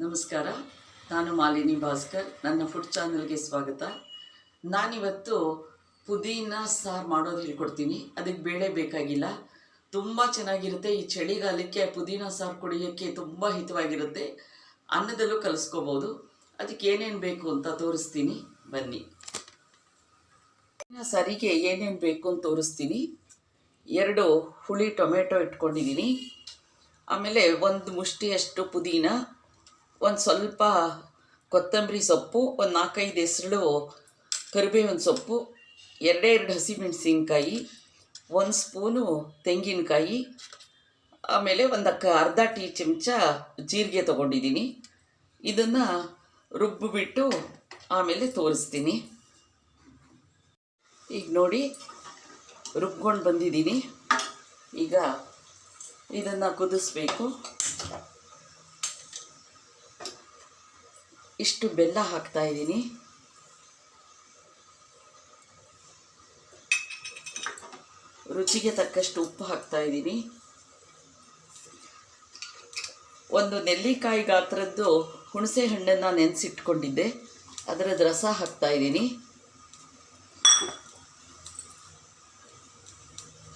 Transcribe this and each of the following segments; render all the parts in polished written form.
ನಮಸ್ಕಾರ. ನಾನು ಮಾಲಿನಿ ಭಾಸ್ಕರ್. ನನ್ನ ಫುಡ್ ಚಾನಲ್ಗೆ ಸ್ವಾಗತ. ನಾನಿವತ್ತು ಪುದೀನ ಸಾರು ಮಾಡೋದು ಹೇಳ್ಕೊಡ್ತೀನಿ. ಅದಕ್ಕೆ ಬೇಳೆ ಬೇಕಾಗಿಲ್ಲ. ತುಂಬ ಚೆನ್ನಾಗಿರುತ್ತೆ. ಈ ಚಳಿಗಾಲಕ್ಕೆ ಪುದೀನ ಸಾರು ಕುಡಿಯೋಕ್ಕೆ ತುಂಬ ಹಿತವಾಗಿರುತ್ತೆ. ಅನ್ನದಲ್ಲೂ ಕಲಿಸ್ಕೋಬೋದು. ಅದಕ್ಕೆ ಏನೇನು ಬೇಕು ಅಂತ ತೋರಿಸ್ತೀನಿ, ಬನ್ನಿ. ಪುದೀನ ಸಾರಿಗೆ ಏನೇನು ಬೇಕು ಅಂತ ತೋರಿಸ್ತೀನಿ. 2 ಹುಳಿ ಟೊಮೆಟೊ ಇಟ್ಕೊಂಡಿದ್ದೀನಿ. ಆಮೇಲೆ 1 ಮುಷ್ಟಿಯಷ್ಟು ಪುದೀನ, ಒಂದು ಸ್ವಲ್ಪ ಕೊತ್ತಂಬರಿ ಸೊಪ್ಪು, ಒಂದು 4-5 ಹೆಸರು ಕರಿಬೇವಿನ ಸೊಪ್ಪು, 2 ಹಸಿಮೆಣಸಿನ್ಕಾಯಿ, 1 ಸ್ಪೂನು ತೆಂಗಿನಕಾಯಿ, ಆಮೇಲೆ ಅರ್ಧ ಟೀ ಚಮಚ ಜೀರಿಗೆ ತೊಗೊಂಡಿದ್ದೀನಿ. ಇದನ್ನು ರುಬ್ಬಿಬಿಟ್ಟು ಆಮೇಲೆ ತೋರಿಸ್ತೀನಿ. ಈಗ ನೋಡಿ, ರುಬ್ಕೊಂಡು ಬಂದಿದ್ದೀನಿ. ಈಗ ಇದನ್ನು ಕುದಿಸ್ಬೇಕು. ಇಷ್ಟು ಬೆಲ್ಲ ಹಾಕ್ತಾ ಇದ್ದೀನಿ. ರುಚಿಗೆ ತಕ್ಕಷ್ಟು ಉಪ್ಪು ಹಾಕ್ತಾ ಇದ್ದೀನಿ. ಒಂದು ನೆಲ್ಲಿಕಾಯಿ ಗಾತ್ರದ್ದು ಹುಣಸೆ ಹಣ್ಣನ್ನು ನೆನೆಸಿಟ್ಕೊಂಡಿದ್ದೆ, ಅದರದ್ದು ರಸ ಹಾಕ್ತಾ ಇದ್ದೀನಿ.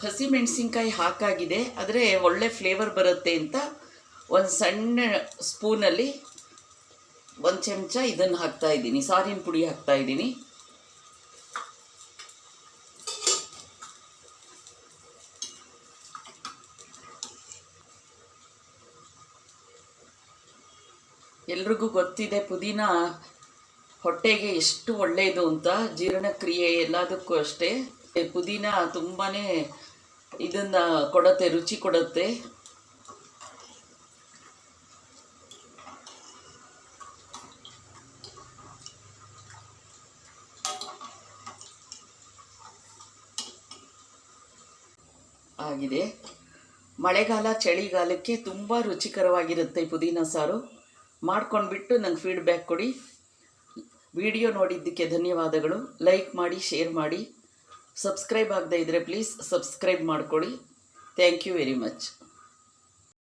ಹಸಿಮೆಣಸಿನ್ಕಾಯಿ ಹಾಕಾಗಿದೆ, ಆದರೆ ಒಳ್ಳೆ ಫ್ಲೇವರ್ ಬರುತ್ತೆ ಅಂತ ಒಂದು ಸಣ್ಣ ಸ್ಪೂನಲ್ಲಿ 1 ಚಮಚ ಇದನ್ನು ಹಾಕ್ತಾ ಇದ್ದೀನಿ, ಸಾರಿನ ಪುಡಿ ಹಾಕ್ತಾ ಇದ್ದೀನಿ. ಎಲ್ರಿಗೂ ಗೊತ್ತಿದೆ ಪುದೀನ ಹೊಟ್ಟೆಗೆ ಎಷ್ಟು ಒಳ್ಳೆಯದು ಅಂತ, ಜೀರ್ಣಕ್ರಿಯೆ ಎಲ್ಲದಕ್ಕೂ ಅಷ್ಟೇ. ಪುದೀನ ತುಂಬಾ ಇದನ್ನು ಕೊಡುತ್ತೆ, ರುಚಿ ಕೊಡುತ್ತೆ. ಆಗಿದೆ. ಮಳೆಗಾಲ ಚಳಿಗಾಲಕ್ಕೆ ತುಂಬ ರುಚಿಕರವಾಗಿರುತ್ತೆ ಪುದೀನ ಸಾರು. ಮಾಡ್ಕೊಂಡ್ಬಿಟ್ಟು ನಂಗೆ ಫೀಡ್ಬ್ಯಾಕ್ ಕೊಡಿ. ವಿಡಿಯೋ ನೋಡಿದ್ದಕ್ಕೆ ಧನ್ಯವಾದಗಳು. ಲೈಕ್ ಮಾಡಿ, ಶೇರ್ ಮಾಡಿ. ಸಬ್ಸ್ಕ್ರೈಬ್ ಆಗದೇ ಇದ್ದರೆ ಪ್ಲೀಸ್ ಸಬ್ಸ್ಕ್ರೈಬ್ ಮಾಡ್ಕೊಳ್ಳಿ. Thank you very much.